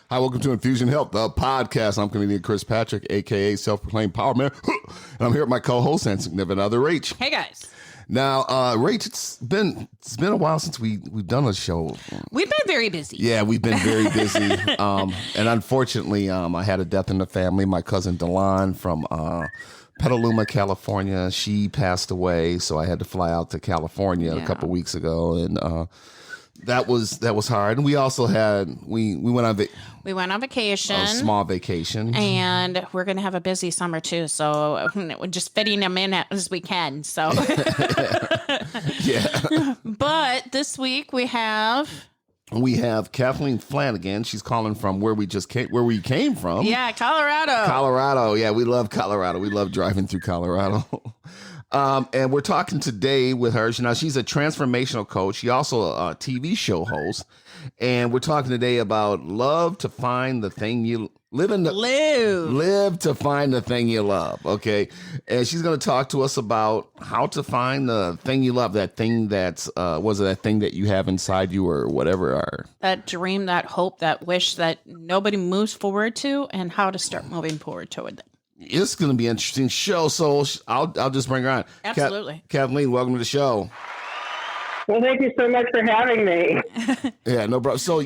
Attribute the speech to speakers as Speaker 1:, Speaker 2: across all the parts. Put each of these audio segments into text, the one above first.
Speaker 1: Hi, welcome to Infusion Health, the podcast. I'm comedian Chris Patrick, a.k.a. self-proclaimed power man. And I'm here with my co-host and significant other, Rach.
Speaker 2: Hey, guys.
Speaker 1: Now, Rach, it's been a while since we've done a show.
Speaker 2: We've been very busy.
Speaker 1: Yeah, we've been very busy. And unfortunately, I had a death in the family. My cousin Delon from Petaluma, California, she passed away. So I had to fly out to California a couple weeks ago. And that was hard. And we also had we went on vacation, a small vacation,
Speaker 2: and we're gonna have a busy summer too. So we're just fitting them in as we can. So
Speaker 1: yeah.
Speaker 2: But this week we have
Speaker 1: Kathleen Flanagan. She's calling from where we came from.
Speaker 2: Yeah, Colorado.
Speaker 1: Colorado. Yeah, we love Colorado. We love driving through Colorado. And we're talking today with her. Now, she's a transformational coach. She also a TV show host. And we're talking today about love to find the thing you live to find the thing you love. Okay. And she's going to talk to us about how to find the thing you love, that thing that's, was it that thing that you have inside you or whatever?
Speaker 2: That dream, that hope, that wish that nobody moves forward to, and how to start moving forward toward it.
Speaker 1: It's going to be an interesting show, so I'll just bring her on.
Speaker 2: Absolutely.
Speaker 1: Kathleen, welcome to the show.
Speaker 3: Well, thank you so much for having me.
Speaker 1: Yeah, no problem. So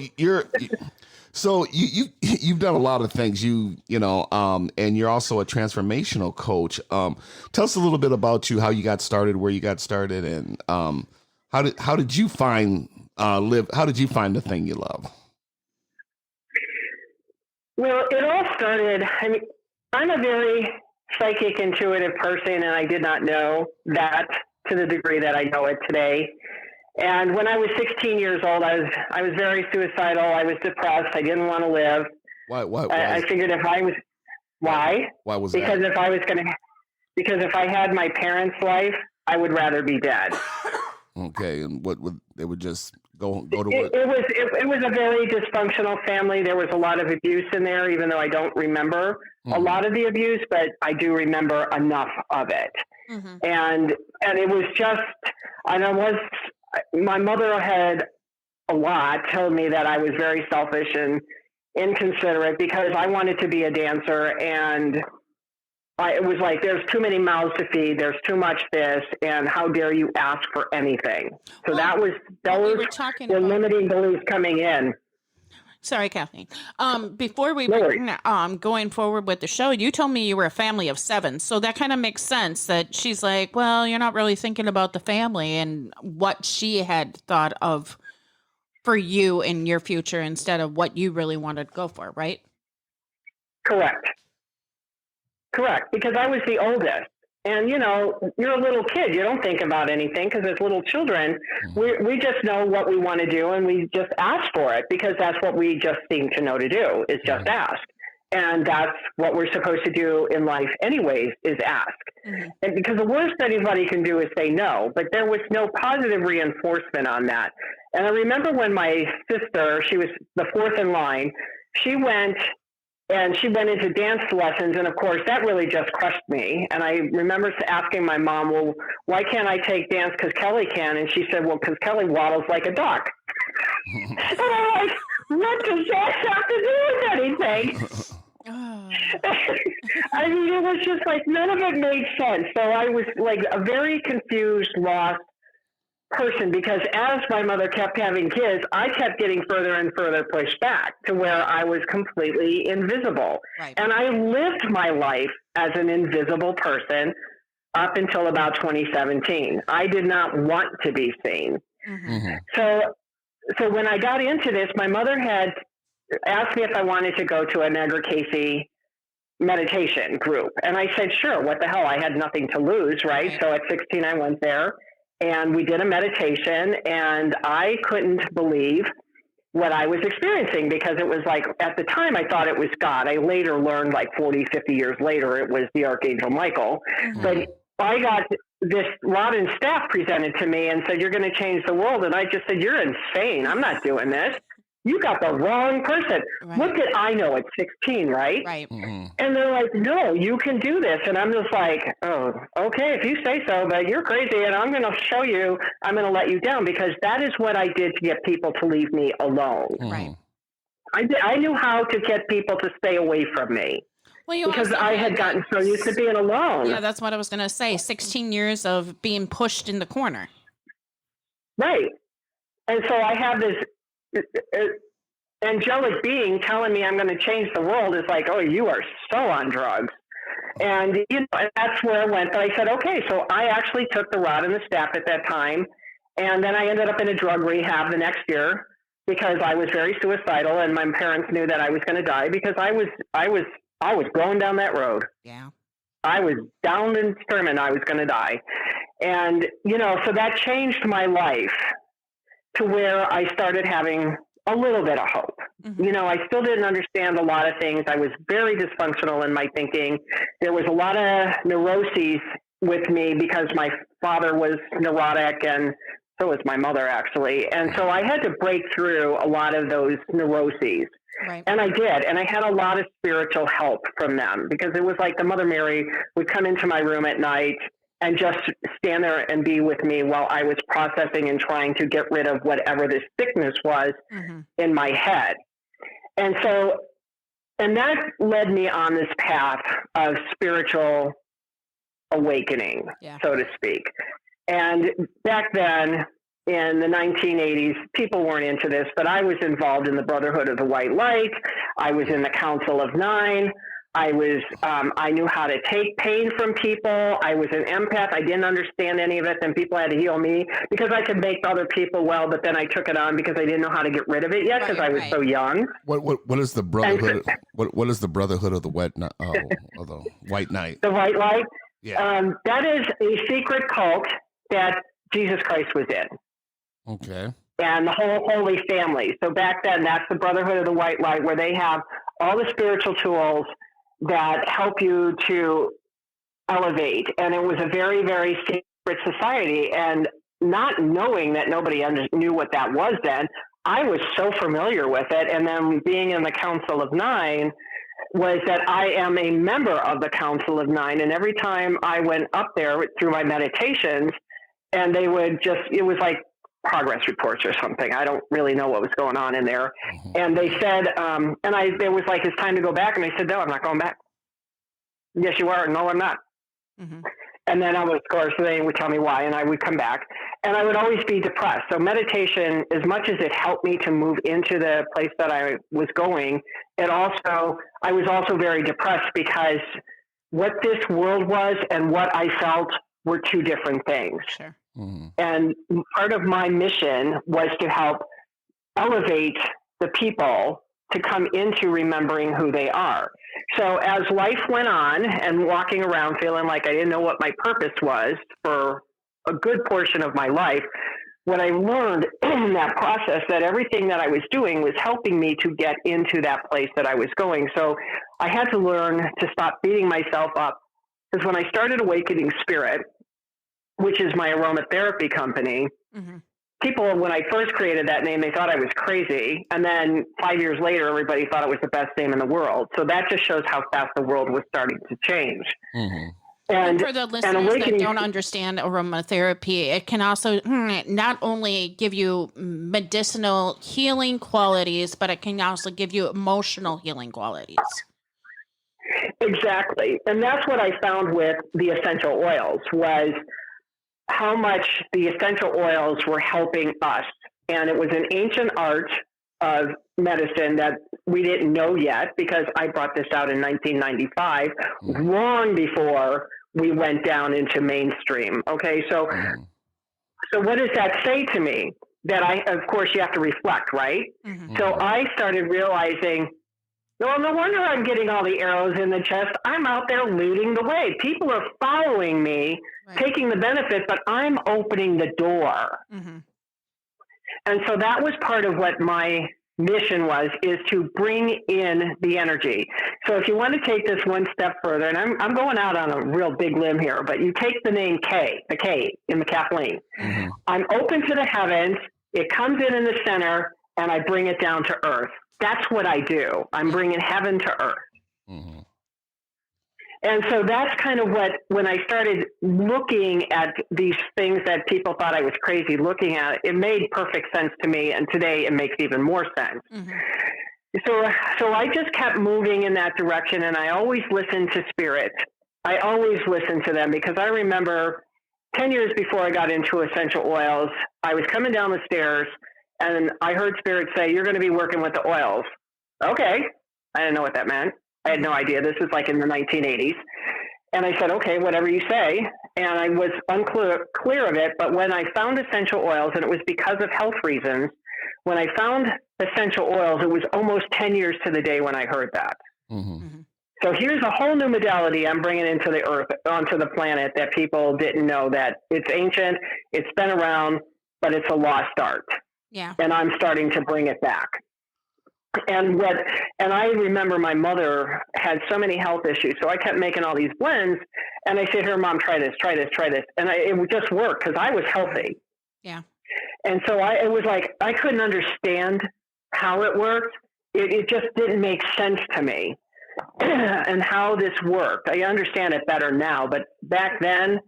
Speaker 1: you've done a lot of things. And you're also a transformational coach. Tell us a little bit about you, how you got started, where you got started, and how did you find the thing you love?
Speaker 3: Well, it all started. I'm a very psychic, intuitive person, and I did not know that to the degree that I know it today. And when I was 16 years old, I was very suicidal. I was depressed. I didn't want to live.
Speaker 1: Why?
Speaker 3: I figured why?
Speaker 1: Why was
Speaker 3: because
Speaker 1: that?
Speaker 3: Because if I had my parents' life, I would rather be dead.
Speaker 1: Okay, and what would they would just go to work?
Speaker 3: It was a very dysfunctional family. There was a lot of abuse in there, even though I don't remember a lot of the abuse, but I do remember enough of it. Mm-hmm. And it was just, my mother had a lot told me that I was very selfish and inconsiderate because I wanted to be a dancer, and it was like, there's too many mouths to feed. There's too much this, and how dare you ask for anything? So those were limiting beliefs coming in.
Speaker 2: Sorry, Kathleen. Before we going forward with the show, you told me you were a family of 7. So that kind of makes sense that she's like, well, you're not really thinking about the family and what she had thought of for you in your future instead of what you really wanted to go for, right?
Speaker 3: Correct. Because I was the oldest. And, you're a little kid. You don't think about anything because as little children, we just know what we want to do and we just ask for it because that's what we just seem to know to do is just ask. And that's what we're supposed to do in life anyways, is ask. Mm-hmm. And because the worst anybody can do is say no, but there was no positive reinforcement on that. And I remember when my sister, she was the 4th in line, she went into dance lessons, and of course, that really just crushed me. And I remember asking my mom, well, why can't I take dance because Kelly can? And she said, well, because Kelly waddles like a duck. And I'm like, what does that have to do with anything? It was just like, none of it made sense. So I was like a very confused, lost person because as my mother kept having kids, I kept getting further and further pushed back to where I was completely invisible. Right. And I lived my life as an invisible person up until about 2017. I did not want to be seen. Mm-hmm. So when I got into this, my mother had asked me if I wanted to go to a Negra Casey meditation group. And I said, sure, what the hell? I had nothing to lose, right? So at 16, I went there. And we did a meditation, and I couldn't believe what I was experiencing because it was like, at the time, I thought it was God. I later learned, like 40, 50 years later, it was the Archangel Michael. Mm-hmm. But I got this rod and staff presented to me and said, you're going to change the world. And I just said, you're insane. I'm not doing this. You got the wrong person. Right. What did I know at 16, right?
Speaker 2: Right.
Speaker 1: Mm-hmm.
Speaker 3: And they're like, no, you can do this. And I'm just like, oh, okay, if you say so, but you're crazy. And I'm going to show you, I'm going to let you down because that is what I did to get people to leave me alone.
Speaker 2: Right.
Speaker 3: I knew how to get people to stay away from me
Speaker 2: Well,
Speaker 3: because I had gotten so used to being alone.
Speaker 2: Yeah, that's what I was going to say. 16 years of being pushed in the corner.
Speaker 3: Right. And so I have this angelic being telling me I'm going to change the world. Is like, oh, you are so on drugs. And, that's where I went. But I said, okay, so I actually took the rod and the staff at that time. And then I ended up in a drug rehab the next year because I was very suicidal, and my parents knew that I was going to die because I was going down that road.
Speaker 2: Yeah.
Speaker 3: I was down and determined I was going to die. And, so that changed my life to where I started having a little bit of hope. Mm-hmm. I still didn't understand a lot of things. I was very dysfunctional in my thinking. There was a lot of neuroses with me because my father was neurotic, and so was my mother, actually. And so I had to break through a lot of those neuroses. Right. And I did. And I had a lot of spiritual help from them because it was like the Mother Mary would come into my room at night and just stand there and be with me while I was processing and trying to get rid of whatever this sickness was in my head. And that led me on this path of spiritual awakening, so to speak. And back then in the 1980s, people weren't into this, but I was involved in the Brotherhood of the White Light. I was in the Council of Nine. I knew how to take pain from people. I was an empath. I didn't understand any of it. Then people had to heal me because I could make other people well, but then I took it on because I didn't know how to get rid of it yet because I was so young.
Speaker 1: What is the Brotherhood? What is the Brotherhood of the White of the White Knight?
Speaker 3: The White Light.
Speaker 1: Yeah.
Speaker 3: That is a secret cult that Jesus Christ was in.
Speaker 1: Okay.
Speaker 3: And the whole Holy Family. So back then, that's the Brotherhood of the White Light, where they have all the spiritual tools that help you to elevate. And it was a very, very secret society. And not knowing that nobody knew what that was then, I was so familiar with it. And then being in the Council of Nine was that I am a member of the Council of Nine. And every time I went up there through my meditations, and they would it was like progress reports or something. I don't really know what was going on in there. Mm-hmm. And they said, it was like, it's time to go back. And I said, no, I'm not going back. Yes, you are. No, I'm not. Mm-hmm. And then of course, they would tell me why, and I would come back, and I would always be depressed. So meditation, as much as it helped me to move into the place that I was going, I was also very depressed because what this world was and what I felt were two different things.
Speaker 2: Sure.
Speaker 1: Mm-hmm.
Speaker 3: And part of my mission was to help elevate the people to come into remembering who they are. So as life went on and walking around feeling like I didn't know what my purpose was for a good portion of my life, what I learned in that process, that everything that I was doing was helping me to get into that place that I was going. So I had to learn to stop beating myself up, because when I started Awakening Spirit, which is my aromatherapy company, mm-hmm. people, when I first created that name, they thought I was crazy. And then 5 years later, everybody thought it was the best name in the world. So that just shows how fast the world was starting to change.
Speaker 2: Mm-hmm. And for the listeners that don't understand aromatherapy, it can also not only give you medicinal healing qualities, but it can also give you emotional healing qualities.
Speaker 3: Exactly. And that's what I found with the essential oils, was how much the essential oils were helping us. And it was an ancient art of medicine that we didn't know yet, because I brought this out in 1995, long before we went down into mainstream. Okay. So what does that say to me? That of course you have to reflect, right? Mm-hmm. So I started realizing, well, no wonder I'm getting all the arrows in the chest. I'm out there leading the way. People are following me, taking the benefit, but I'm opening the door. Mm-hmm. And so that was part of what my mission was, is to bring in the energy. So if you want to take this one step further, and I'm going out on a real big limb here, but you take the name K, the K in the Kathleen. Mm-hmm. I'm open to the heavens. It comes in the center, and I bring it down to earth. That's what I do. I'm bringing heaven to earth. Mm-hmm. And so that's kind of what, when I started looking at these things that people thought I was crazy looking at, it made perfect sense to me. And today it makes even more sense. Mm-hmm. So I just kept moving in that direction, and I always listened to spirit. I always listened to them because I remember 10 years before I got into essential oils, I was coming down the stairs and I heard spirit say, "You're going to be working with the oils." Okay. I didn't know what that meant. I had no idea. This was like in the 1980s. And I said, "Okay, whatever you say." And I was unclear of it. But when I found essential oils, and it was because of health reasons, when I found essential oils, it was almost 10 years to the day when I heard that.
Speaker 1: Mm-hmm.
Speaker 3: So here's a whole new modality I'm bringing into the earth, onto the planet, that people didn't know, that it's ancient, it's been around, but it's a lost art.
Speaker 2: Yeah.
Speaker 3: And I'm starting to bring it back. And I remember my mother had so many health issues, so I kept making all these blends, and I said, "Here, Mom, try this, try this, try this," and it would just work because I was healthy.
Speaker 2: Yeah.
Speaker 3: And so it was like I couldn't understand how it worked. It just didn't make sense to me, and how this worked. I understand it better now, but back then,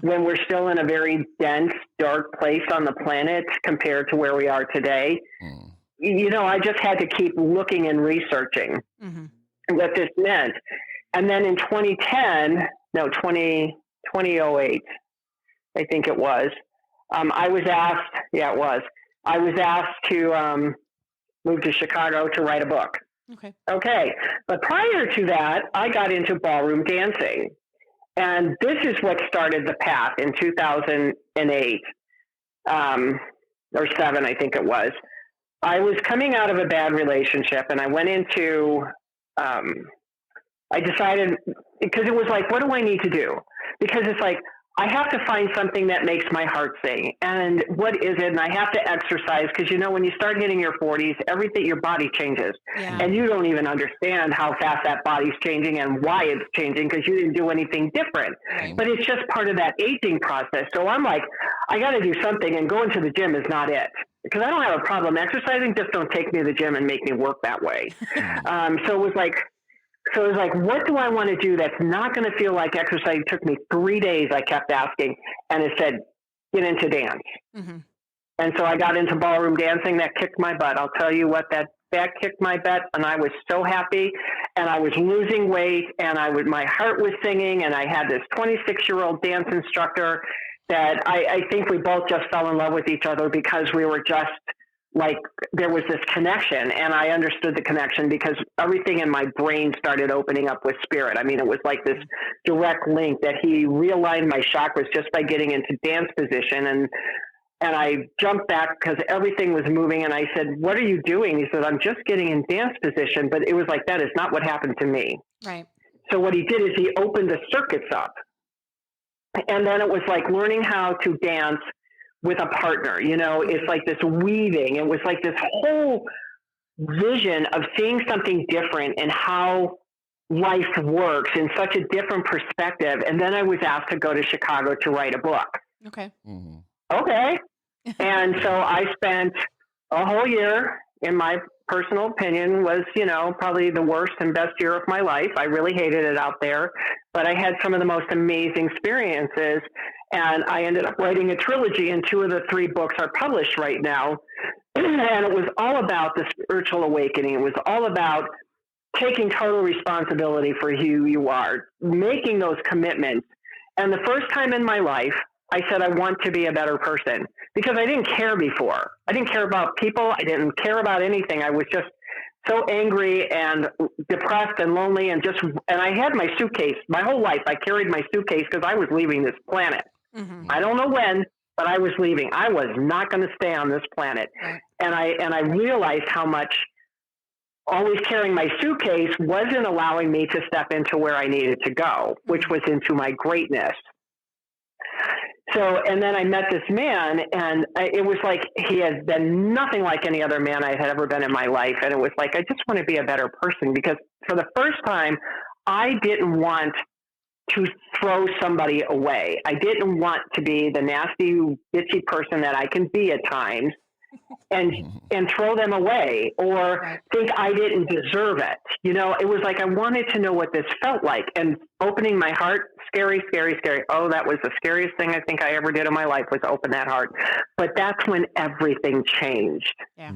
Speaker 3: when we're still in a very dense, dark place on the planet compared to where we are today. I just had to keep looking and researching what this meant. And then in 2008, I think it was, I was asked to move to Chicago to write a book. Okay. But prior to that, I got into ballroom dancing. And this is what started the path in 2008 or 7, I think it was. I was coming out of a bad relationship, and I went into, I decided, because it was like, what do I need to do? Because it's like, I have to find something that makes my heart sing. And what is it? And I have to exercise, because, when you start hitting your 40s, your body changes.
Speaker 2: Yeah.
Speaker 3: And you don't even understand how fast that body's changing and why it's changing, because you didn't do anything different.
Speaker 2: Right.
Speaker 3: But it's just part of that aging process. So I'm like, I got to do something, and going to the gym is not it. Because I don't have a problem exercising, just don't take me to the gym and make me work that way. So it was like, what do I want to do that's not going to feel like exercise? It took me 3 days, I kept asking, and it said, get into dance. And so I got into ballroom dancing. That kicked my butt. I'll tell you what, that kicked my butt, and I was so happy, and I was losing weight, and my heart was singing, and I had this 26-year-old dance instructor that I think we both just fell in love with each other, because we were just like, there was this connection, and I understood the connection because everything in my brain started opening up with spirit. I mean, it was like this direct link that he realigned my chakras just by getting into dance position. And I jumped back because everything was moving, and I said, "What are you doing?" He said, "I'm just getting in dance position." But it was like, that is not what happened to me.
Speaker 2: Right.
Speaker 3: So what he did is he opened the circuits up. And then it was like learning how to dance with a partner. It's like this weaving. It was like this whole vision of seeing something different and how life works in such a different perspective. And then I was asked to go to Chicago to write a book.
Speaker 2: Okay.
Speaker 3: Okay. And so I spent a whole year, in my personal opinion, was, probably the worst and best year of my life. I really hated it out there, but I had some of the most amazing experiences. And I ended up writing a trilogy, and 2 of the 3 books are published right now. And it was all about the spiritual awakening. It was all about taking total responsibility for who you are, making those commitments. And the first time in my life, I said, I want to be a better person, because I didn't care before. I didn't care about people. I didn't care about anything. I was just so angry and depressed and lonely, and I had my suitcase my whole life. I carried my suitcase because I was leaving this planet. I don't know when, but I was leaving. I was not going to stay on this planet. And I realized how much always carrying my suitcase wasn't allowing me to step into where I needed to go, which was into my greatness. So, and then I met this man, and it was like he had been nothing like any other man I had ever been in my life. And it was like, I just want to be a better person, because for the first time, I didn't want to throw somebody away. I didn't want to be the nasty, bitchy person that I can be at times and throw them away, or think I didn't deserve it. It was like I wanted to know what this felt like, and opening my heart, scary, scary, scary. Oh, that was the scariest thing I think I ever did in my life, was open that heart. But that's when everything changed.
Speaker 2: Yeah.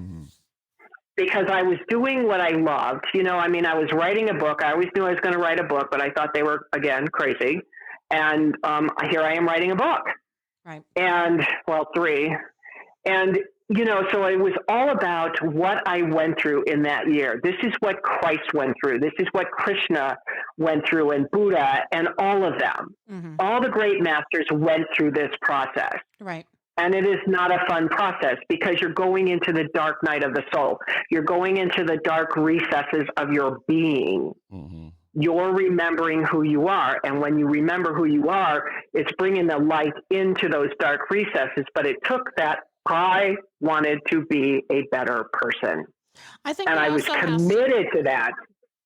Speaker 3: because I was doing what I loved. I mean, I was writing a book. I always knew I was going to write a book, but I thought they were, again, crazy. And here I am writing a book.
Speaker 2: Right.
Speaker 3: And, well, 3. And, so it was all about what I went through in that year. This is what Christ went through. This is what Krishna went through, and Buddha, and all of them.
Speaker 2: Mm-hmm.
Speaker 3: All the great masters went through this process.
Speaker 2: Right.
Speaker 3: And it is not a fun process because you're going into the dark night of the soul. You're going into the dark recesses of your being.
Speaker 1: Mm-hmm.
Speaker 3: You're remembering who you are. And when you remember who you are, it's bringing the light into those dark recesses. But it took that I wanted to be a better person. And I was committed to that.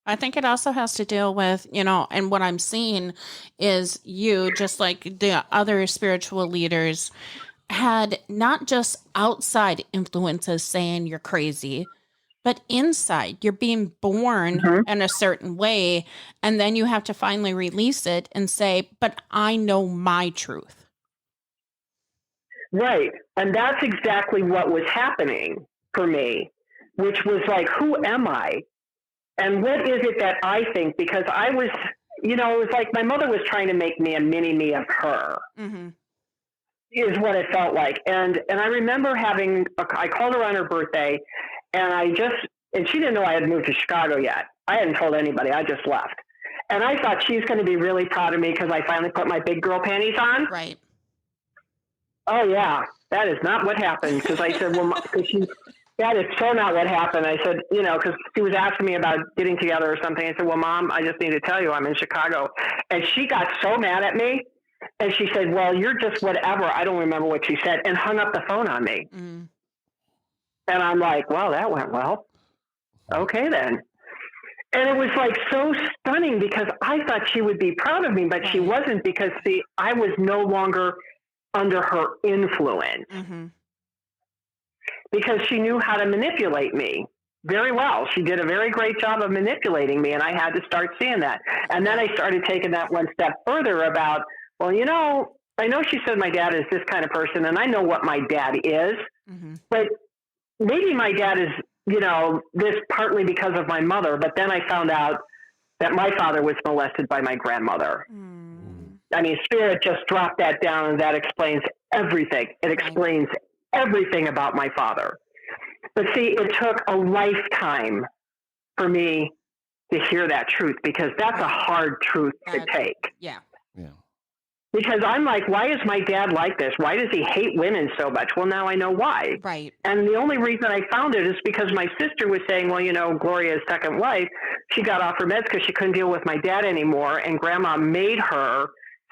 Speaker 2: I think it also has to deal with, and what I'm seeing is you, just like the other spiritual leaders, had not just outside influences saying you're crazy, but inside you're being born in a certain way. And then you have to finally release it and say, but I know my truth.
Speaker 3: Right. And that's exactly what was happening for me, which was like, who am I? And what is it that I think? Because I was, it was like my mother was trying to make me a mini me of her. Mm-hmm. Is what it felt like. And I remember I called her on her birthday, and she didn't know I had moved to Chicago yet. I hadn't told anybody. I just left. And I thought she's going to be really proud of me because I finally put my big girl panties on.
Speaker 2: Right.
Speaker 3: Oh, yeah. That is not what happened. Because I said, well, that is so not what happened. I said, because she was asking me about getting together or something. I said, well, Mom, I just need to tell you I'm in Chicago. And she got so mad at me. And she said, well, you're just whatever. I don't remember what she said, and hung up the phone on me. Mm. And I'm like, well, that went well. Okay, then. And it was like so stunning because I thought she would be proud of me, but she wasn't because, see, I was no longer under her influence because she knew how to manipulate me very well. She did a very great job of manipulating me, and I had to start seeing that. And then I started taking that one step further about, well, I know she said my dad is this kind of person, and I know what my dad is, but maybe my dad is, this partly because of my mother, but then I found out that my father was molested by my grandmother. I mean, Spirit just dropped that down, and that explains everything. It explains everything about my father. But see, it took a lifetime for me to hear that truth because that's a hard truth to take.
Speaker 2: Yeah.
Speaker 1: Yeah.
Speaker 3: Because I'm like, why is my dad like this? Why does he hate women so much? Well, now I know why.
Speaker 2: Right.
Speaker 3: And the only reason I found it is because my sister was saying, well, Gloria's second wife, she got off her meds because she couldn't deal with my dad anymore. And Grandma made her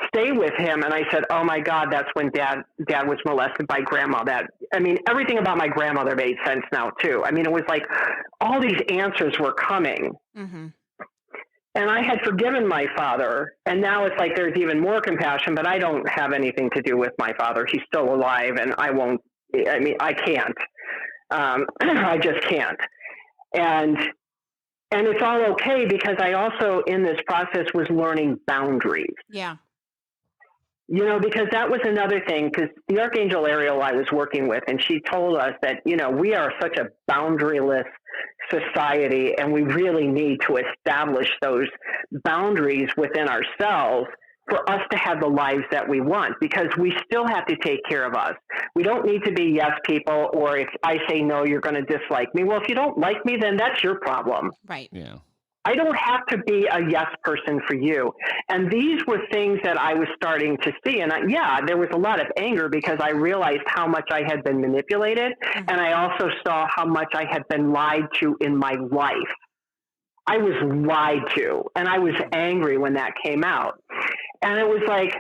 Speaker 3: stay with him. And I said, oh my God, that's when dad was molested by Grandma. Everything about my grandmother made sense now too. I mean, it was like all these answers were coming. Mm-hmm. And I had forgiven my father, and now it's like there's even more compassion, but I don't have anything to do with my father. He's still alive, and I can't. I just can't. And it's all okay because I also, in this process, was learning boundaries.
Speaker 2: Yeah.
Speaker 3: Because that was another thing, because the Archangel Ariel I was working with, and she told us that, we are such a boundaryless society, and we really need to establish those boundaries within ourselves for us to have the lives that we want, because we still have to take care of us. We don't need to be yes people, or if I say no, you're going to dislike me. Well, if you don't like me, then that's your problem.
Speaker 2: Right.
Speaker 1: Yeah.
Speaker 3: I don't have to be a yes person for you. And these were things that I was starting to see. And there was a lot of anger because I realized how much I had been manipulated. Mm-hmm. And I also saw how much I had been lied to in my life. I was lied to, and I was angry when that came out. And it was like,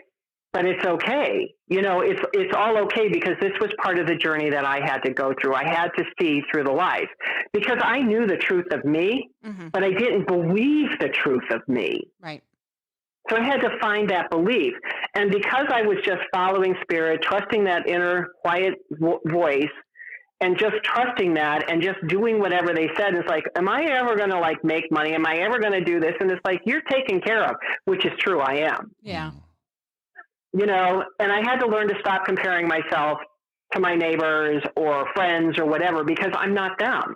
Speaker 3: but it's okay. It's all okay because this was part of the journey that I had to go through. I had to see through the lies because I knew the truth of me, but I didn't believe the truth of me.
Speaker 2: Right.
Speaker 3: So I had to find that belief. And because I was just following Spirit, trusting that inner quiet voice, and just trusting that and just doing whatever they said, it's like, am I ever going to make money? Am I ever going to do this? And it's like, you're taken care of, which is true. I am.
Speaker 2: Yeah.
Speaker 3: And I had to learn to stop comparing myself to my neighbors or friends or whatever, because I'm not them.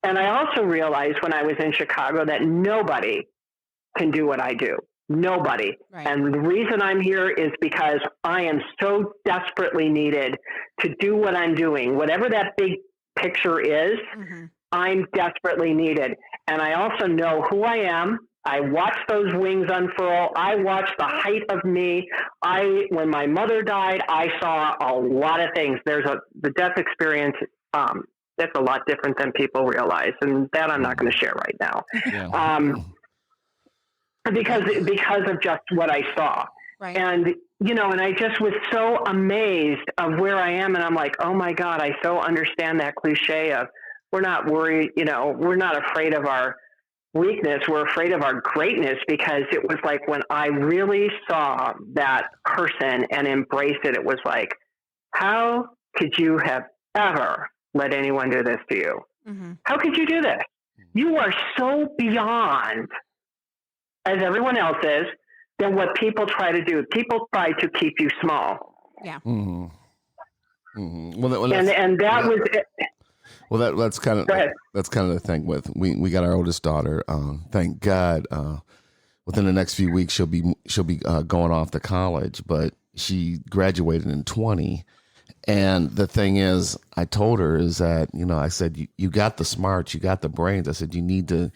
Speaker 3: And I also realized when I was in Chicago that nobody can do what I do. Nobody.
Speaker 2: Right.
Speaker 3: And the reason I'm here is because I am so desperately needed to do what I'm doing. Whatever that big picture is, I'm desperately needed. And I also know who I am. I watch those wings unfurl. I watch the height of me. When my mother died, I saw a lot of things. The death experience, that's a lot different than people realize. And that I'm not going to share right now.
Speaker 1: Yeah.
Speaker 3: Because of just what I saw.
Speaker 2: Right.
Speaker 3: And, and I just was so amazed of where I am. And I'm like, oh my God, I so understand that cliche of we're not worried, we're not afraid of our weakness. We're afraid of our greatness, because it was like when I really saw that person and embraced it, it was like, how could you have ever let anyone do this to you? How could you do this? You are so beyond, as everyone else is, than what people try to do. People try to keep you small.
Speaker 2: Yeah.
Speaker 1: Well, that's kind of the thing with we got our oldest daughter. Thank God, within the next few weeks she'll be going off to college. But she graduated in 20, and the thing is, I told her is that I said you got the smarts, you got the brains. I said you need to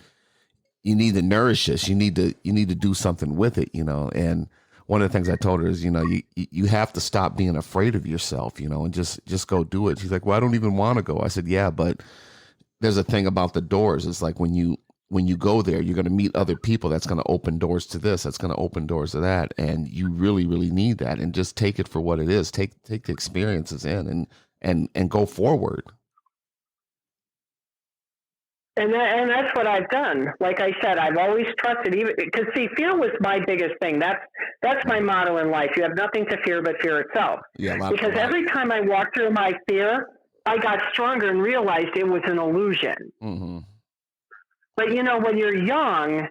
Speaker 1: nourish this. You need to do something with it. And one of the things I told her is, you have to stop being afraid of yourself, and just go do it. She's like, well, I don't even want to go. I said, yeah, but there's a thing about the doors. It's like when you go there, you're going to meet other people. That's going to open doors to this. That's going to open doors to that. And you really, really need that. And just take it for what it is. Take the experiences in and go forward.
Speaker 3: And that's what I've done. Like I said, I've always trusted, even because fear was my biggest thing. That's my motto in life. You have nothing to fear but fear itself.
Speaker 1: Yeah,
Speaker 3: because every time I walked through my fear, I got stronger and realized it was an illusion. But when you're young,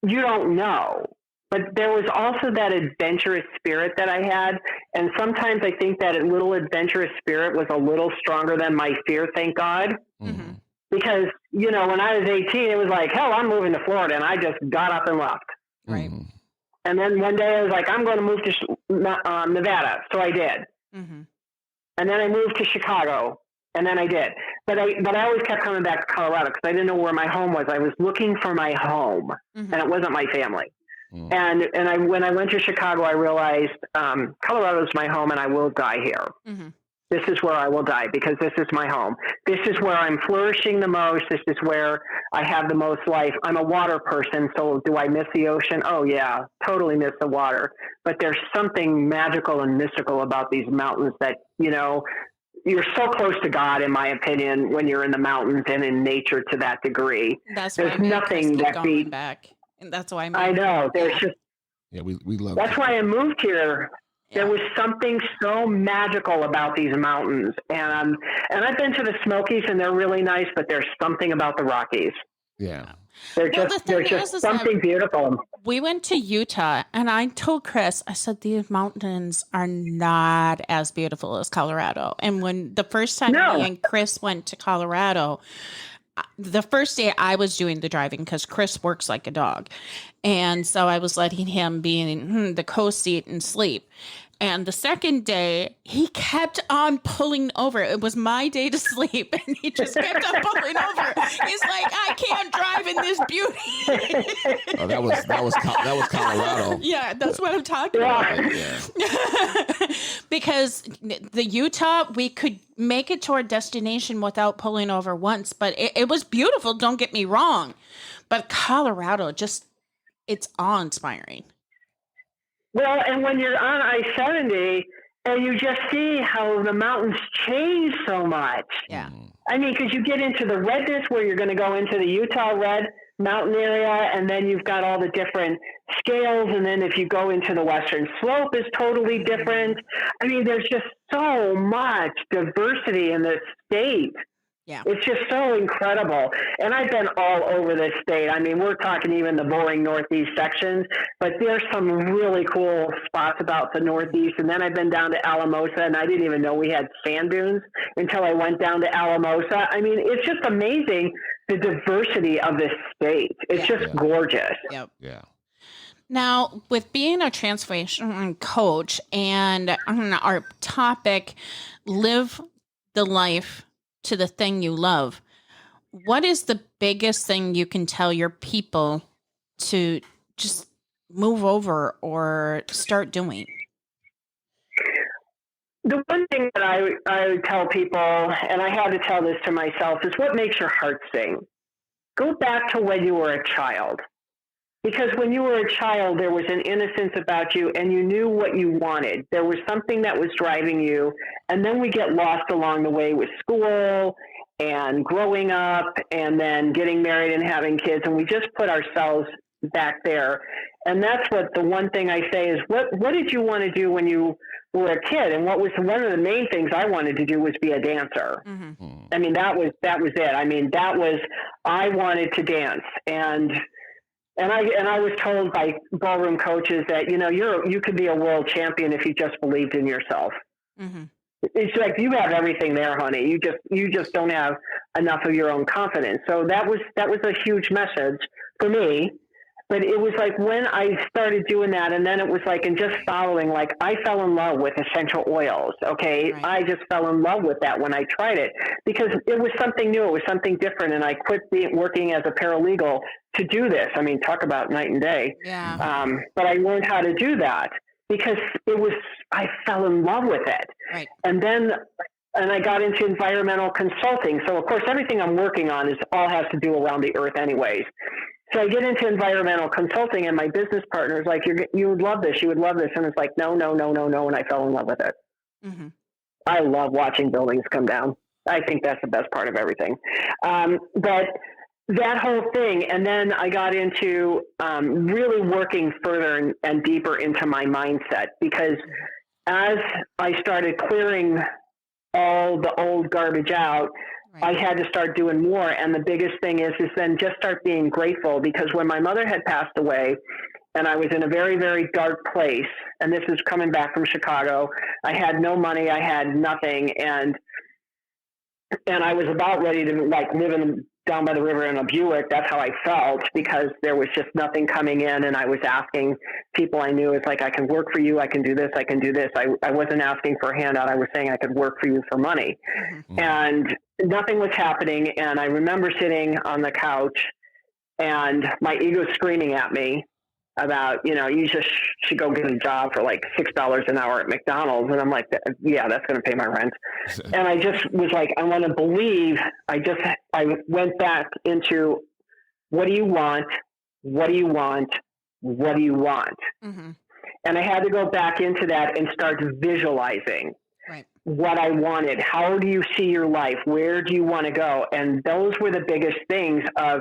Speaker 3: you don't know. But there was also that adventurous spirit that I had. And sometimes I think that little adventurous spirit was a little stronger than my fear, thank God. Because, when I was 18, it was like, hell, I'm moving to Florida. And I just got up and left.
Speaker 2: Right.
Speaker 3: And then one day I was like, I'm going to move to Nevada. So I did. And then I moved to Chicago. And then I did. But I always kept coming back to Colorado because I didn't know where my home was. I was looking for my home. And it wasn't my family. And when I went to Chicago, I realized Colorado is my home and I will die here. This is where I will die because this is my home. This is where I'm flourishing the most. This is where I have the most life. I'm a water person, so do I miss the ocean? Oh, yeah, totally miss the water. But there's something magical and mystical about these mountains that, you're so close to God, in my opinion, when you're in the mountains and in nature to that degree. There's nothing that beats.
Speaker 2: And that's why
Speaker 3: I know. There's just.
Speaker 1: Yeah, we love
Speaker 3: That's why I moved here. There was something so magical about these mountains, and I've been to the Smokies, and they're really nice, but there's something about the Rockies.
Speaker 1: Yeah,
Speaker 3: there's just something beautiful.
Speaker 2: We went to Utah, and I told Chris, I said these mountains are not as beautiful as Colorado. And when the first time me and Chris went to Colorado, the first day I was doing the driving because Chris works like a dog. And so I was letting him be in the co-seat and sleep. And the second day, he kept on pulling over. It was my day to sleep, and he just kept on pulling over. He's like, I can't drive in this beauty.
Speaker 1: Oh, that was Colorado.
Speaker 2: Yeah, that's what I'm talking about. Yeah. Because the Utah, we could make it to our destination without pulling over once, but it was beautiful. Don't get me wrong, but Colorado, it's awe-inspiring.
Speaker 3: Well, and when you're on I-70 and you just see how the mountains change so much.
Speaker 2: Yeah.
Speaker 3: I mean, because you get into the redness where you're going to go into the Utah red mountain area, and then you've got all the different scales. And then if you go into the Western Slope is totally different. I mean, there's just so much diversity in this state.
Speaker 2: Yeah.
Speaker 3: It's just so incredible. And I've been all over this state. I mean, we're talking even the boring Northeast sections, but there's some really cool spots about the Northeast. And then I've been down to Alamosa, and I didn't even know we had sand dunes until I went down to Alamosa. I mean, it's just amazing, the diversity of this state. It's just gorgeous.
Speaker 2: Yep.
Speaker 1: Yeah.
Speaker 2: Now, with being a transformation coach and our topic, live the life to the thing you love, what is the biggest thing you can tell your people to just move over or start doing?
Speaker 3: The one thing that I tell people, and I had to tell this to myself, is what makes your heart sing. Go back to when you were a child. Because when you were a child, there was an innocence about you and you knew what you wanted. There was something that was driving you. And then we get lost along the way with school and growing up and then getting married and having kids. And we just put ourselves back there. And that's what the one thing I say is, what did you want to do when you were a kid? And what was one of the main things I wanted to do was be a dancer. Mm-hmm. I mean, that was it. I mean, I wanted to dance. And I was told by ballroom coaches that, you could be a world champion if you just believed in yourself. Mm-hmm. It's like, you have everything there, honey. You just don't have enough of your own confidence. So that was a huge message for me. But it was like when I started doing that, and then it was like, and just following, like I fell in love with essential oils. Okay. Right. I just fell in love with that when I tried it because it was something new. It was something different. And I quit working as a paralegal to do this. I mean, talk about night and day.
Speaker 2: Yeah.
Speaker 3: But I learned how to do that because I fell in love with it.
Speaker 2: Right.
Speaker 3: And I got into environmental consulting. So of course, everything I'm working on all has to do around the earth anyways. So I get into environmental consulting and my business partner is like, you would love this. You would love this. And it's like, no. And I fell in love with it. Mm-hmm. I love watching buildings come down. I think that's the best part of everything. But that whole thing. And then I got into really working further and deeper into my mindset, because as I started clearing all the old garbage out, right, I had to start doing more. And the biggest thing is then just start being grateful, because when my mother had passed away and I was in a very, very dark place, and this is coming back from Chicago, I had no money, I had nothing. And I was about ready to live down by the river in a Buick. That's how I felt, because there was just nothing coming in. And I was asking people I knew, it's like, I can work for you. I can do this. I can do this. I wasn't asking for a handout. I was saying I could work for you for money. Mm-hmm. And nothing was happening. And I remember sitting on the couch and my ego screaming at me about, you just should go get a job for like $6 an hour at McDonald's. And I'm like, yeah, that's going to pay my rent. And I just was like, I want to believe. I went back into, what do you want? What do you want? What do you want? Mm-hmm. And I had to go back into that and start visualizing what I wanted. How do you see your life? Where do you want to go? And those were the biggest things of,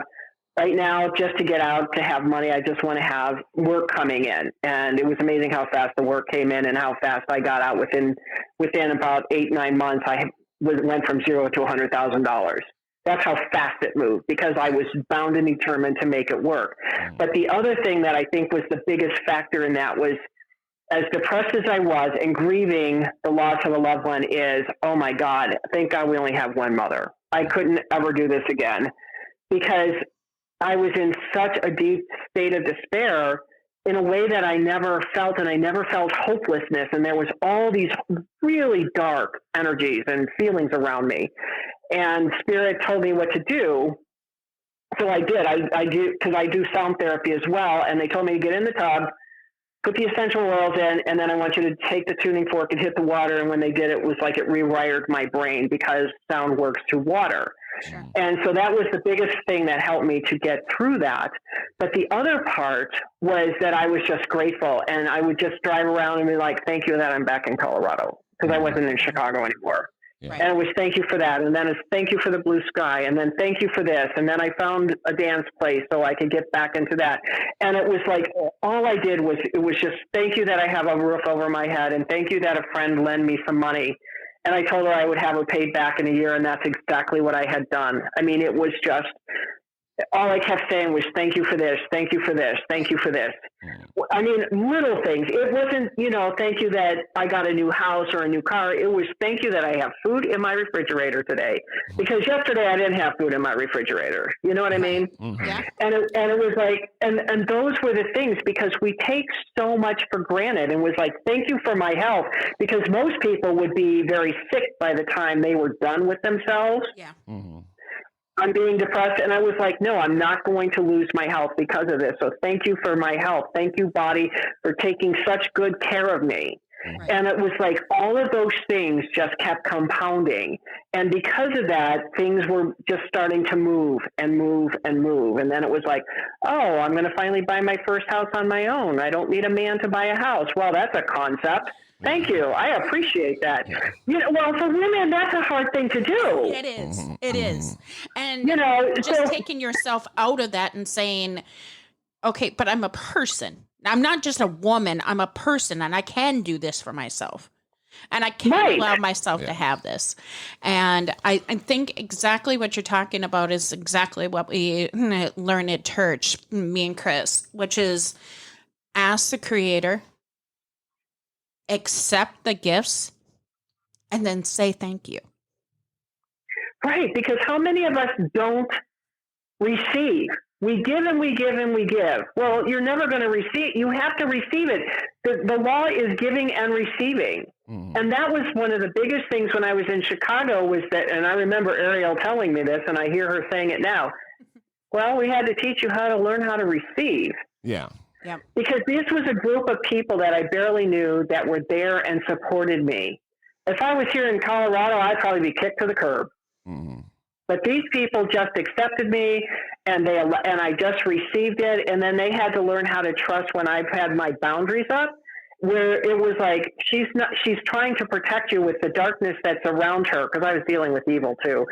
Speaker 3: right now, just to get out, to have money, I just want to have work coming in. And it was amazing how fast the work came in and how fast I got out. Within about 8-9 months, I went from $0 to $100,000. That's how fast it moved, because I was bound and determined to make it work. But the other thing that I think was the biggest factor in that was, as depressed as I was and grieving the loss of a loved one, is, oh my God, thank God we only have one mother. I couldn't ever do this again, because I was in such a deep state of despair in a way that I never felt, and I never felt hopelessness. And there was all these really dark energies and feelings around me, and Spirit told me what to do. So I did. I do, because I do sound therapy as well. And they told me to get in the tub, put the essential oils in, and then I want you to take the tuning fork and hit the water. And when they did, it was like it rewired my brain, because sound works through water. Sure. And so that was the biggest thing that helped me to get through that. But the other part was that I was just grateful, and I would just drive around and be like, thank you that I'm back in Colorado, because I wasn't in Chicago anymore. Yeah. And it was thank you for that. And then it's thank you for the blue sky. And then thank you for this. And then I found a dance place so I could get back into that. And it was like, all I did was, it was just thank you that I have a roof over my head, and thank you that a friend lent me some money. And I told her I would have her paid back in a year, and that's exactly what I had done. I mean, it was just, all I kept saying was, thank you for this, thank you for this, thank you for this. I mean, little things. It wasn't, thank you that I got a new house or a new car. It was, thank you that I have food in my refrigerator today. Because yesterday I didn't have food in my refrigerator. You know what I mean?
Speaker 1: Mm-hmm.
Speaker 2: Yeah.
Speaker 3: And it was like, and those were the things, because we take so much for granted, and was like, thank you for my health, because most people would be very sick by the time they were done with themselves.
Speaker 2: Yeah.
Speaker 1: Mm-hmm.
Speaker 3: I'm being depressed. And I was like, no, I'm not going to lose my health because of this. So thank you for my health. Thank you, body, for taking such good care of me.
Speaker 2: Right.
Speaker 3: And it was like all of those things just kept compounding. And because of that, things were just starting to move and move and move. And then it was like, oh, I'm going to finally buy my first house on my own. I don't need a man to buy a house. Well, that's a concept. Thank you. I appreciate that. Well, for women, that's a hard thing to do.
Speaker 2: It is. It is. And
Speaker 3: so
Speaker 2: taking yourself out of that and saying, okay, but I'm a person. I'm not just a woman. I'm a person, and I can do this for myself. And I can allow myself to have this. And I think exactly what you're talking about is exactly what we learn at church, me and Chris, which is ask the Creator, accept the gifts, and then say thank you.
Speaker 3: Right, because how many of us don't receive? We give and we give and we give. Well, you're never going to receive. You have to receive it. The law is giving and receiving. Mm-hmm. And that was one of the biggest things when I was in Chicago, was that, and I remember Ariel telling me this, and I hear her saying it now. Well, we had to teach you how to learn how to receive.
Speaker 1: Yeah.
Speaker 2: Yep.
Speaker 3: Because this was a group of people that I barely knew that were there and supported me. If I was here in Colorado, I'd probably be kicked to the curb. Mm-hmm. But these people just accepted me, and I just received it. And then they had to learn how to trust when I've had my boundaries up, where it was like, she's trying to protect you with the darkness that's around her. Cause I was dealing with evil too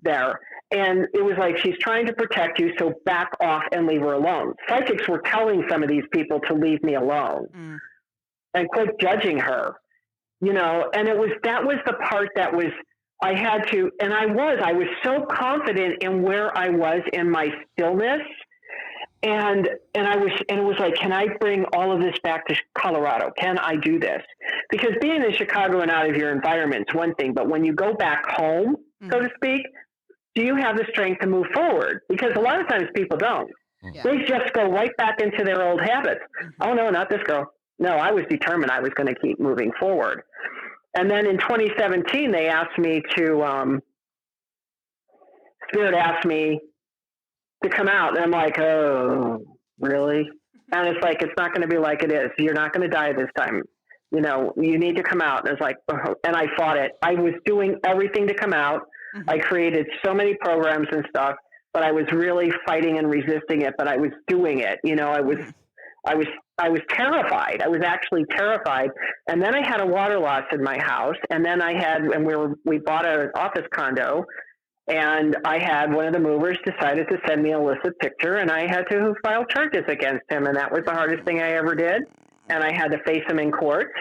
Speaker 3: there. And it was like, she's trying to protect you. So back off and leave her alone. Psychics were telling some of these people to leave me alone and quit judging her, and that was the part that was, I had to, and I was so confident in where I was in my stillness. And it was like, can I bring all of this back to Colorado? Can I do this? Because being in Chicago and out of your environment is one thing, but when you go back home, so to speak, do you have the strength to move forward? Because a lot of times people don't. Yeah. They just go right back into their old habits. Mm-hmm. Oh no, not this girl. No, I was determined I was going to keep moving forward. And then in 2017, they asked me to, Spirit asked me to come out. And I'm like, oh, really? And it's like, it's not going to be like it is. You're not going to die this time. You need to come out. And it's like, and I fought it. I was doing everything to come out. Mm-hmm. I created so many programs and stuff, but I was really fighting and resisting it, but I was doing it. I was terrified. I was actually terrified. And then I had a water loss in my house. And then we bought an office condo, and I had one of the movers decided to send me an illicit picture, and I had to file charges against him. And that was the hardest thing I ever did. And I had to face him in court.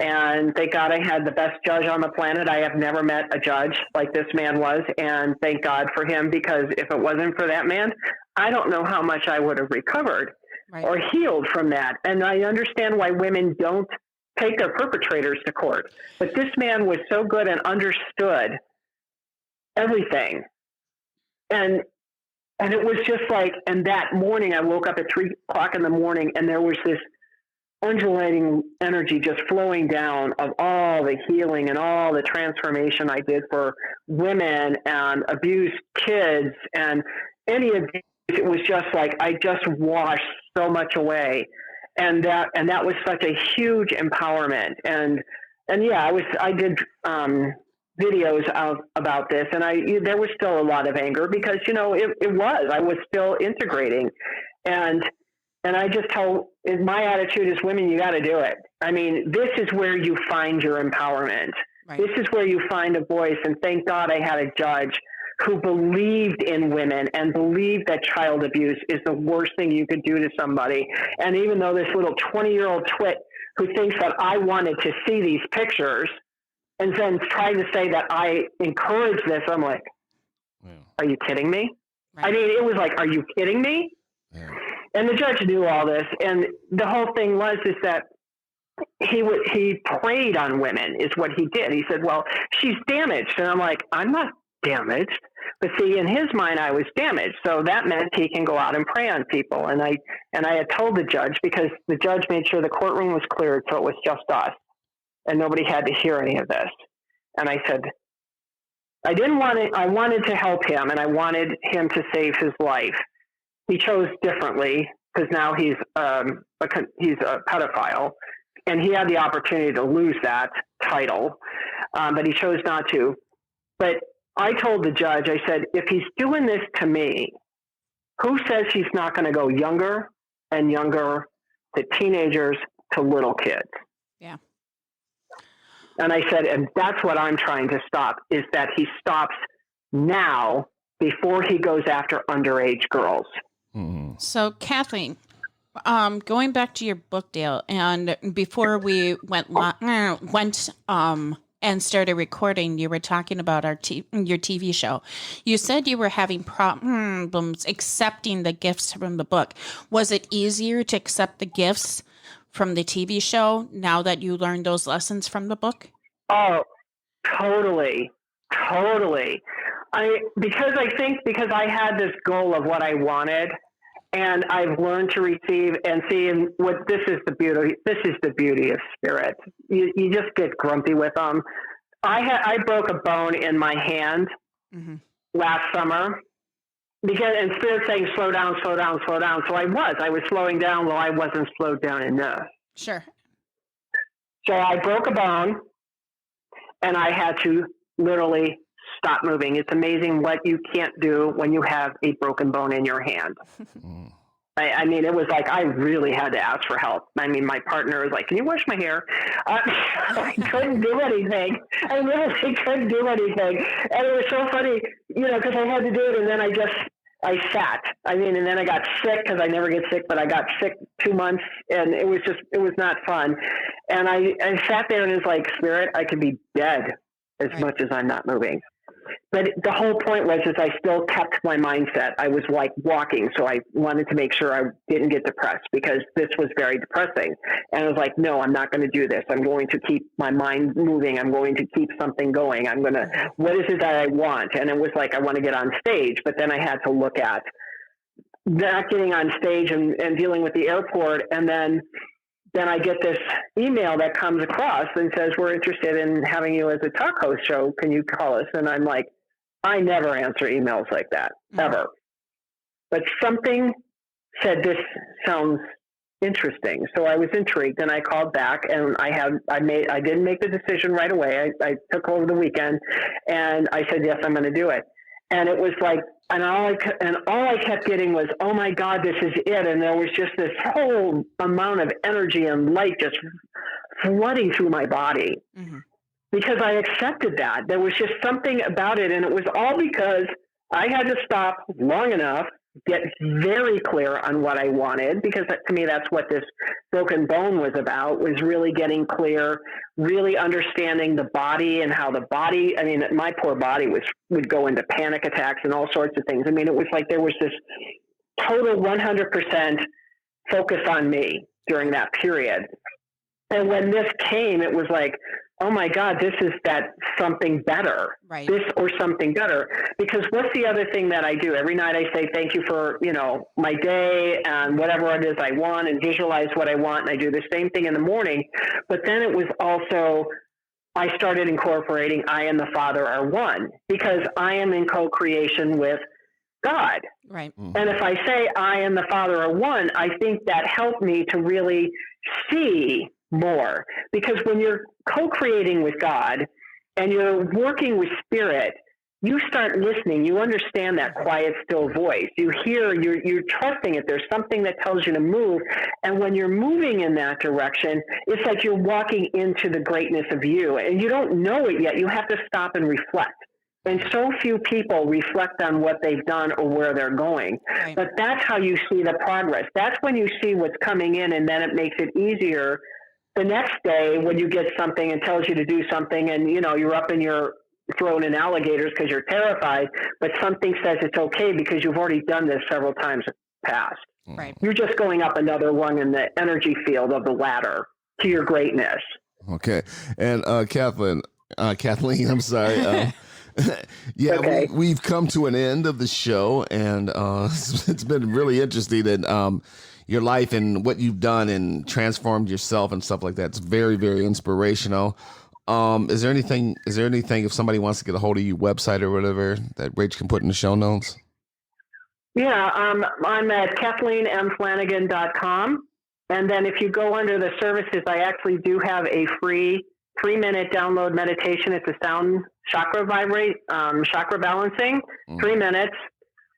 Speaker 3: And thank God I had the best judge on the planet. I have never met a judge like this man was. And thank God for him, because if it wasn't for that man, I don't know how much I would have recovered. Right. Or healed from that. And I understand why women don't take their perpetrators to court. But this man was so good and understood everything. And it was just like, and that morning I woke up at 3:00 in the morning, and there was this undulating energy just flowing down of all the healing and all the transformation I did for women and abused kids and any of these. It was just like, I just washed so much away. And that was such a huge empowerment. And yeah, I did, videos about this, and there was still a lot of anger because, I was still integrating. And I just my attitude is, women, you got to do it. I mean, this is where you find your empowerment. Right. This is where you find a voice. And thank God I had a judge who believed in women and believed that child abuse is the worst thing you could do to somebody. And even though this little 20-year-old twit who thinks that I wanted to see these pictures, and then trying to say that I encourage this. I'm like, are you kidding me? Right. I mean, it was like, are you kidding me? Yeah. And the judge knew all this. And the whole thing was, is that he preyed on women is what he did. He said, well, she's damaged. And I'm like, I'm not damaged. But see, in his mind, I was damaged. So that meant he can go out and prey on people. And I had told the judge, because the judge made sure the courtroom was cleared. So it was just us and nobody had to hear any of this. And I said, I wanted to help him, and I wanted him to save his life. He chose differently, because now he's a pedophile, and he had the opportunity to lose that title, but he chose not to. But I told the judge, I said, if he's doing this to me, who says he's not going to go younger and younger to teenagers to little kids?
Speaker 2: Yeah.
Speaker 3: And I said, and that's what I'm trying to stop, is that he stops now before he goes after underage girls.
Speaker 2: Mm-hmm. So, Kathleen, going back to your book deal, and before we went and started recording, you were talking about your TV show. You said you were having problems accepting the gifts from the book. Was it easier to accept the gifts from the TV show now that you learned those lessons from the book?
Speaker 3: Oh, totally. Because I had this goal of what I wanted, and I've learned to receive and see. And what this is the beauty of spirit. You just get grumpy with them. I broke a bone in my hand last summer, and spirit saying slow down. So I was slowing down. Well, I wasn't slowed down enough.
Speaker 2: Sure.
Speaker 3: So I broke a bone, and I had to literally stop moving. It's amazing what you can't do when you have a broken bone in your hand. I mean, it was like I really had to ask for help. I mean, my partner was like, can you wash my hair? I couldn't do anything. I literally couldn't do anything. And it was so funny, because I had to do it, and then I sat. I mean, and then I got sick, because I never get sick, but I got sick 2 months, and it was not fun. And I sat there, and it was like, Spirit, I could be dead as much as I'm not moving. But the whole point was, is I still kept my mindset. I was like walking. So I wanted to make sure I didn't get depressed, because this was very depressing. And I was like, no, I'm not going to do this. I'm going to keep my mind moving. I'm going to keep something going. What is it that I want? And it was like, I want to get on stage, but then I had to look at not getting on stage and dealing with the airport. And then I get this email that comes across and says, we're interested in having you as a talk host show. Can you call us? And I'm like, I never answer emails like that, ever. But something said, this sounds interesting. So I was intrigued, and I called back, and I didn't make the decision right away. I took over the weekend, and I said, yes, I'm going to do it. And it was like, and all I kept getting was, oh my God, this is it. And there was just this whole amount of energy and light just flooding through my body, because I accepted that. There was just something about it. And it was all because I had to stop long enough, get very clear on what I wanted, because to me, that's what this broken bone was about, was really getting clear, really understanding the body and how the body, I mean, my poor body would go into panic attacks and all sorts of things. I mean, it was like there was this total 100% focus on me during that period. And when this came, it was like, oh my God, this is that something better,
Speaker 2: right?
Speaker 3: This or something better. Because what's the other thing that I do? Every night I say, thank you for, my day and whatever it is I want, and visualize what I want. And I do the same thing in the morning. But then it was also, I started incorporating I and the Father are one, because I am in co-creation with God.
Speaker 2: Right.
Speaker 3: And if I say I and the Father are one, I think that helped me to really see more, because when you're co-creating with God and you're working with spirit, you start listening. You understand that quiet, still voice. You hear, you're trusting it. There's something that tells you to move. And when you're moving in that direction, it's like you're walking into the greatness of you, and you don't know it yet. You have to stop and reflect. And so few people reflect on what they've done or where they're going. Right. But that's how you see the progress. That's when you see what's coming in, and then it makes it easier the next day when you get something and tells you to do something and, you're up in your thrown in alligators because you're terrified, but something says it's okay because you've already done this several times in the past.
Speaker 2: Right.
Speaker 3: You're just going up another one in the energy field of the ladder to your greatness.
Speaker 1: Okay. And Kathleen, I'm sorry. Yeah,
Speaker 3: okay.
Speaker 1: we've come to an end of the show, and it's been really interesting that your life and what you've done and transformed yourself and stuff like that. It's very, very inspirational. Is there anything if somebody wants to get a hold of you, website or whatever, that Rach can put in the show notes?
Speaker 3: Yeah, I'm at KathleenMFlanagan.com. And then if you go under the services, I actually do have a free 3-minute download meditation. It's a sound chakra chakra balancing, 3 minutes.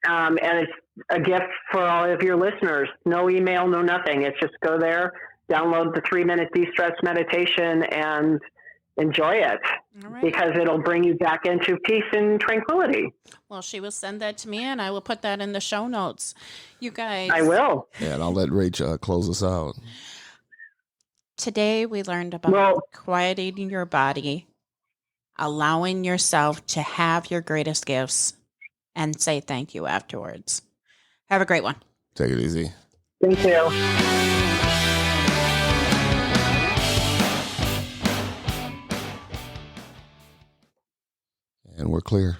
Speaker 3: And it's a gift for all of your listeners. No email, no nothing. It's just go there, download the 3-minute de-stress meditation and enjoy it.
Speaker 2: All right.
Speaker 3: Because it'll bring you back into peace and tranquility.
Speaker 2: Well, she will send that to me and I will put that in the show notes. You guys.
Speaker 3: I will.
Speaker 1: Yeah, and I'll let Rach close us out.
Speaker 2: Today we learned about quieting your body, allowing yourself to have your greatest gifts, and say thank you afterwards. Have a great one.
Speaker 1: Take it easy.
Speaker 3: Thank you.
Speaker 1: And we're clear.